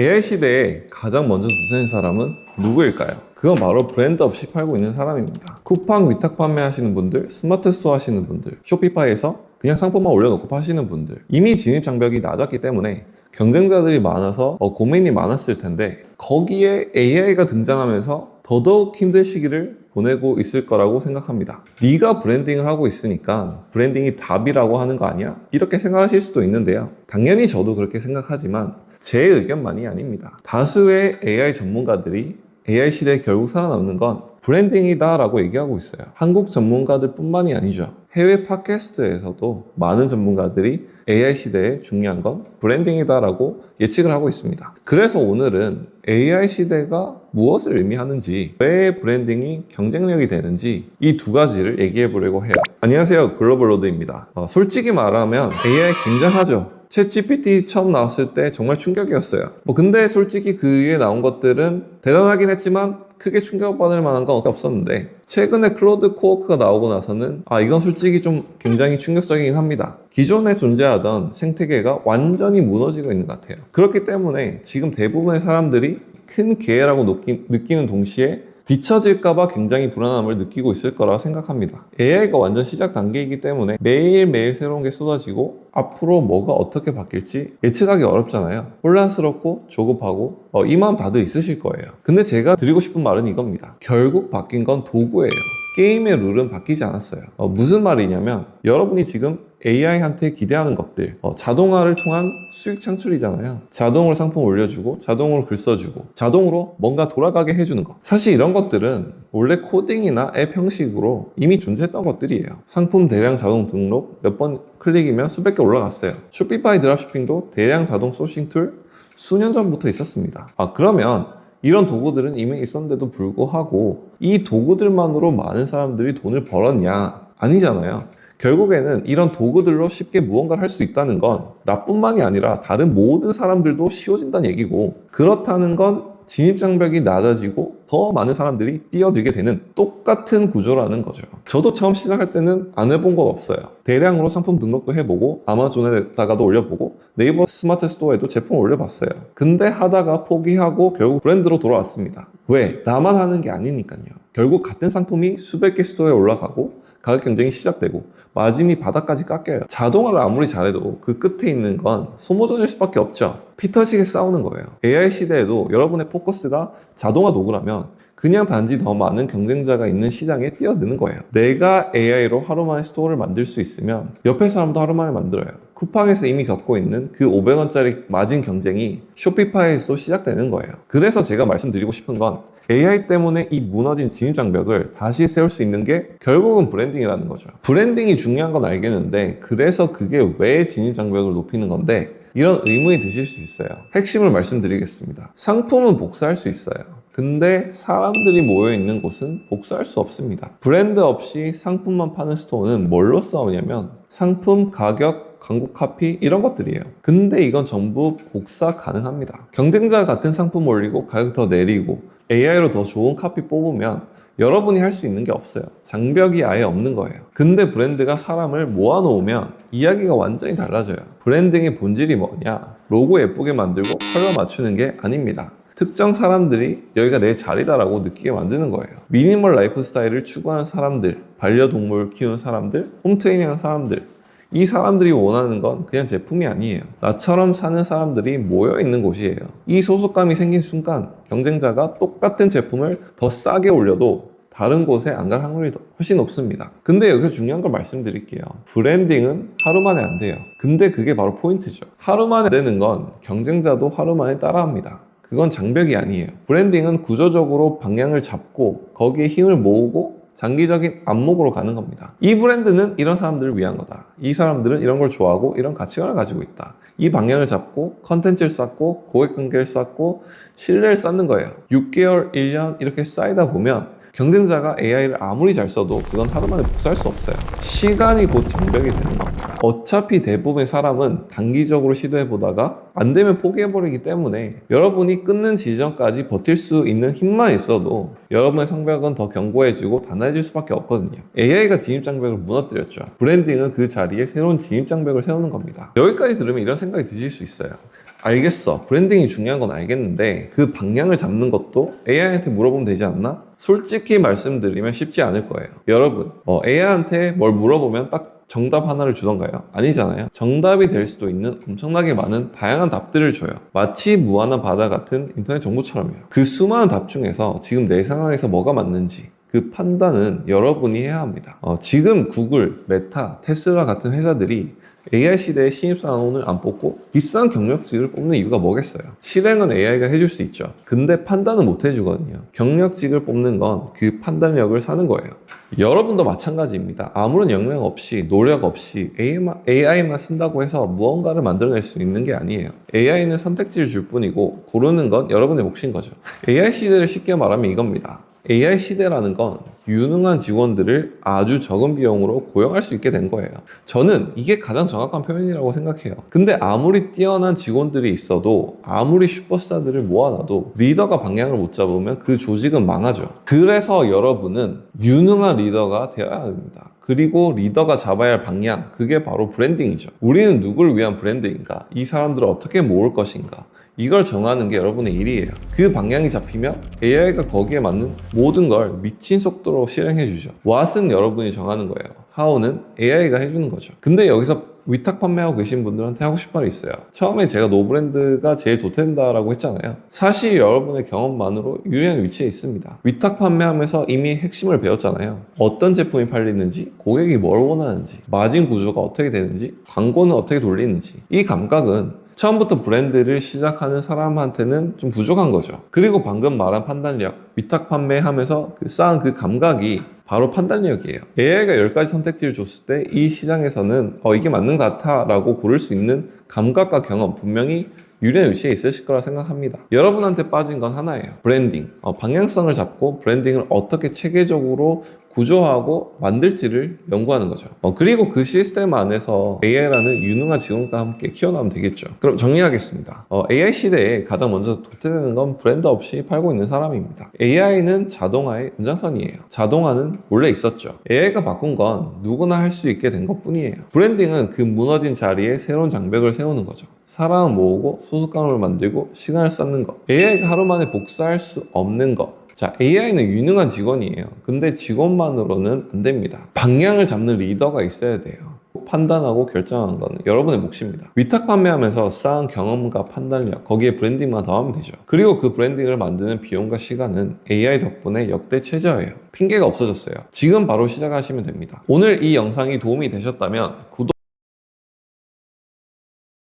AI 시대에 가장 먼저 주된 사람은 누구일까요? 그건 바로 브랜드 없이 팔고 있는 사람입니다. 쿠팡 위탁 판매하시는 분들, 스마트 스토어 하시는 분들, 쇼피파이에서 그냥 상품만 올려놓고 파시는 분들, 이미 진입 장벽이 낮았기 때문에 경쟁자들이 많아서 고민이 많았을 텐데, 거기에 AI가 등장하면서 더더욱 힘든 시기를 보내고 있을 거라고 생각합니다. 네가 브랜딩을 하고 있으니까 브랜딩이 답이라고 하는 거 아니야? 이렇게 생각하실 수도 있는데요. 당연히 저도 그렇게 생각하지만 제 의견만이 아닙니다. 다수의 AI 전문가들이 AI 시대에 결국 살아남는 건 브랜딩이다 라고 얘기하고 있어요. 한국 전문가들 뿐만이 아니죠. 해외 팟캐스트에서도 많은 전문가들이 AI 시대에 중요한 건 브랜딩이다 라고 예측을 하고 있습니다. 그래서 오늘은 AI 시대가 무엇을 의미하는지, 왜 브랜딩이 경쟁력이 되는지 이 두 가지를 얘기해 보려고 해요. 안녕하세요, 글로벌로드입니다. 솔직히 말하면 AI 굉장하죠. 챗GPT 처음 나왔을 때 정말 충격이었어요. 근데 솔직히 그 위에 나온 것들은 대단하긴 했지만 크게 충격받을 만한 건 없었는데, 최근에 클로드 코워크가 나오고 나서는 이건 솔직히 좀 굉장히 충격적이긴 합니다. 기존에 존재하던 생태계가 완전히 무너지고 있는 것 같아요. 그렇기 때문에 지금 대부분의 사람들이 큰 기회라고 느끼는 동시에 뒤처질까봐 굉장히 불안함을 느끼고 있을 거라 생각합니다. AI가 완전 시작 단계이기 때문에 매일매일 새로운 게 쏟아지고 앞으로 뭐가 어떻게 바뀔지 예측하기 어렵잖아요. 혼란스럽고 조급하고 이 마음 다들 있으실 거예요. 근데 제가 드리고 싶은 말은 이겁니다. 결국 바뀐 건 도구예요. 게임의 룰은 바뀌지 않았어요. 무슨 말이냐면, 여러분이 지금 AI한테 기대하는 것들, 자동화를 통한 수익 창출이잖아요. 자동으로 상품 올려주고, 자동으로 글 써주고, 자동으로 뭔가 돌아가게 해주는 것. 사실 이런 것들은 원래 코딩이나 앱 형식으로 이미 존재했던 것들이에요. 상품 대량 자동 등록, 몇 번 클릭이면 수백 개 올라갔어요. 쇼피파이 드랍시핑도 대량 자동 소싱 툴 수년 전부터 있었습니다. 그러면 이런 도구들은 이미 있었는데도 불구하고 이 도구들만으로 많은 사람들이 돈을 벌었냐? 아니잖아요. 결국에는 이런 도구들로 쉽게 무언가를 할 수 있다는 건 나뿐만이 아니라 다른 모든 사람들도 쉬워진다는 얘기고, 그렇다는 건 진입장벽이 낮아지고 더 많은 사람들이 뛰어들게 되는 똑같은 구조라는 거죠. 저도 처음 시작할 때는 안 해본 건 없어요. 대량으로 상품 등록도 해보고, 아마존에다가도 올려보고, 네이버 스마트 스토어에도 제품 올려봤어요. 근데 하다가 포기하고 결국 브랜드로 돌아왔습니다. 왜? 나만 하는 게 아니니까요. 결국 같은 상품이 수백 개 스토어에 올라가고 가격 경쟁이 시작되고 마진이 바닥까지 깎여요. 자동화를 아무리 잘해도 그 끝에 있는 건 소모전일 수밖에 없죠. 피 터지게 싸우는 거예요. AI 시대에도 여러분의 포커스가 자동화 도구라면 그냥 단지 더 많은 경쟁자가 있는 시장에 뛰어드는 거예요. 내가 AI로 하루 만에 스토어를 만들 수 있으면 옆에 사람도 하루 만에 만들어요. 쿠팡에서 이미 겪고 있는 그 500원짜리 마진 경쟁이 쇼피파이에서 시작되는 거예요. 그래서 제가 말씀드리고 싶은 건, AI 때문에 이 무너진 진입장벽을 다시 세울 수 있는 게 결국은 브랜딩이라는 거죠. 브랜딩이 중요한 건 알겠는데, 그래서 그게 왜 진입장벽을 높이는 건데, 이런 의문이 드실 수 있어요. 핵심을 말씀드리겠습니다. 상품은 복사할 수 있어요. 근데 사람들이 모여있는 곳은 복사할 수 없습니다. 브랜드 없이 상품만 파는 스토어는 뭘로 싸우냐면 상품, 가격, 광고 카피 이런 것들이에요. 근데 이건 전부 복사 가능합니다. 경쟁자 같은 상품 올리고 가격 더 내리고 AI로 더 좋은 카피 뽑으면 여러분이 할 수 있는 게 없어요. 장벽이 아예 없는 거예요. 근데 브랜드가 사람을 모아놓으면 이야기가 완전히 달라져요. 브랜딩의 본질이 뭐냐? 로고 예쁘게 만들고 컬러 맞추는 게 아닙니다. 특정 사람들이 여기가 내 자리다라고 느끼게 만드는 거예요. 미니멀 라이프 스타일을 추구하는 사람들, 반려동물 키우는 사람들, 홈트레이닝 하는 사람들, 이 사람들이 원하는 건 그냥 제품이 아니에요. 나처럼 사는 사람들이 모여있는 곳이에요. 이 소속감이 생긴 순간 경쟁자가 똑같은 제품을 더 싸게 올려도 다른 곳에 안 갈 확률이 훨씬 높습니다. 근데 여기서 중요한 걸 말씀드릴게요. 브랜딩은 하루 만에 안 돼요. 근데 그게 바로 포인트죠. 하루 만에 되는 건 경쟁자도 하루 만에 따라합니다. 그건 장벽이 아니에요. 브랜딩은 구조적으로 방향을 잡고 거기에 힘을 모으고 장기적인 안목으로 가는 겁니다. 이 브랜드는 이런 사람들을 위한 거다. 이 사람들은 이런 걸 좋아하고 이런 가치관을 가지고 있다. 이 방향을 잡고 컨텐츠를 쌓고 고객관계를 쌓고 신뢰를 쌓는 거예요. 6개월, 1년 이렇게 쌓이다 보면 경쟁자가 AI를 아무리 잘 써도 그건 하루 만에 복사할 수 없어요. 시간이 곧 장벽이 되는 겁니다. 어차피 대부분의 사람은 단기적으로 시도해보다가 안 되면 포기해버리기 때문에 여러분이 끊는 지점까지 버틸 수 있는 힘만 있어도 여러분의 성벽은 더 견고해지고 단단해질 수밖에 없거든요. AI가 진입장벽을 무너뜨렸죠. 브랜딩은 그 자리에 새로운 진입장벽을 세우는 겁니다. 여기까지 들으면 이런 생각이 드실 수 있어요. 알겠어. 브랜딩이 중요한 건 알겠는데 그 방향을 잡는 것도 AI한테 물어보면 되지 않나? 솔직히 말씀드리면 쉽지 않을 거예요. 여러분, AI한테 뭘 물어보면 딱 정답 하나를 주던가요? 아니잖아요. 정답이 될 수도 있는 엄청나게 많은 다양한 답들을 줘요. 마치 무한한 바다 같은 인터넷 정보처럼요. 그 수많은 답 중에서 지금 내 상황에서 뭐가 맞는지 그 판단은 여러분이 해야 합니다. 지금 구글, 메타, 테슬라 같은 회사들이 AI 시대에 신입사원을 안 뽑고 비싼 경력직을 뽑는 이유가 뭐겠어요? 실행은 AI가 해줄 수 있죠. 근데 판단은 못 해주거든요. 경력직을 뽑는 건 그 판단력을 사는 거예요. 여러분도 마찬가지입니다. 아무런 역량 없이 노력 없이 AI만 쓴다고 해서 무언가를 만들어낼 수 있는 게 아니에요. AI는 선택지를 줄 뿐이고 고르는 건 여러분의 몫인 거죠. AI 시대를 쉽게 말하면 이겁니다. AI 시대라는 건 유능한 직원들을 아주 적은 비용으로 고용할 수 있게 된 거예요. 저는 이게 가장 정확한 표현이라고 생각해요. 근데 아무리 뛰어난 직원들이 있어도 아무리 슈퍼스타들을 모아놔도 리더가 방향을 못 잡으면 그 조직은 망하죠. 그래서 여러분은 유능한 리더가 되어야 합니다. 그리고 리더가 잡아야 할 방향, 그게 바로 브랜딩이죠. 우리는 누구를 위한 브랜드인가? 이 사람들을 어떻게 모을 것인가? 이걸 정하는 게 여러분의 일이에요. 그 방향이 잡히면 AI가 거기에 맞는 모든 걸 미친 속도로 실행해 주죠. What은 여러분이 정하는 거예요. How는 AI가 해주는 거죠. 근데 여기서 위탁 판매하고 계신 분들한테 하고 싶은 말이 있어요. 처음에 제가 노브랜드가 제일 좋된다라고 했잖아요. 사실 여러분의 경험만으로 유리한 위치에 있습니다. 위탁 판매하면서 이미 핵심을 배웠잖아요. 어떤 제품이 팔리는지, 고객이 뭘 원하는지, 마진 구조가 어떻게 되는지, 광고는 어떻게 돌리는지. 이 감각은 처음부터 브랜드를 시작하는 사람한테는 좀 부족한 거죠. 그리고 방금 말한 판단력, 위탁 판매하면서 쌓은 그 감각이 바로 판단력이에요. AI가 10가지 선택지를 줬을 때 이 시장에서는 이게 맞는 것 같아 라고 고를 수 있는 감각과 경험 분명히 유리한 위치에 있으실 거라 생각합니다. 여러분한테 빠진 건 하나예요. 브랜딩. 방향성을 잡고 브랜딩을 어떻게 체계적으로 구조하고 만들지를 연구하는 거죠. 그리고 그 시스템 안에서 AI라는 유능한 직원과 함께 키워나가면 되겠죠. 그럼 정리하겠습니다. AI 시대에 가장 먼저 도태되는 건 브랜드 없이 팔고 있는 사람입니다. AI는 자동화의 연장선이에요. 자동화는 원래 있었죠. AI가 바꾼 건 누구나 할 수 있게 된 것 뿐이에요. 브랜딩은 그 무너진 자리에 새로운 장벽을 세우는 거죠. 사람을 모으고 소속감을 만들고 시간을 쌓는 것. AI가 하루 만에 복사할 수 없는 것. 자, AI는 유능한 직원이에요. 근데 직원만으로는 안 됩니다. 방향을 잡는 리더가 있어야 돼요. 판단하고 결정하는 건 여러분의 몫입니다. 위탁 판매하면서 쌓은 경험과 판단력, 거기에 브랜딩만 더하면 되죠. 그리고 그 브랜딩을 만드는 비용과 시간은 AI 덕분에 역대 최저예요. 핑계가 없어졌어요. 지금 바로 시작하시면 됩니다. 오늘 이 영상이 도움이 되셨다면 구독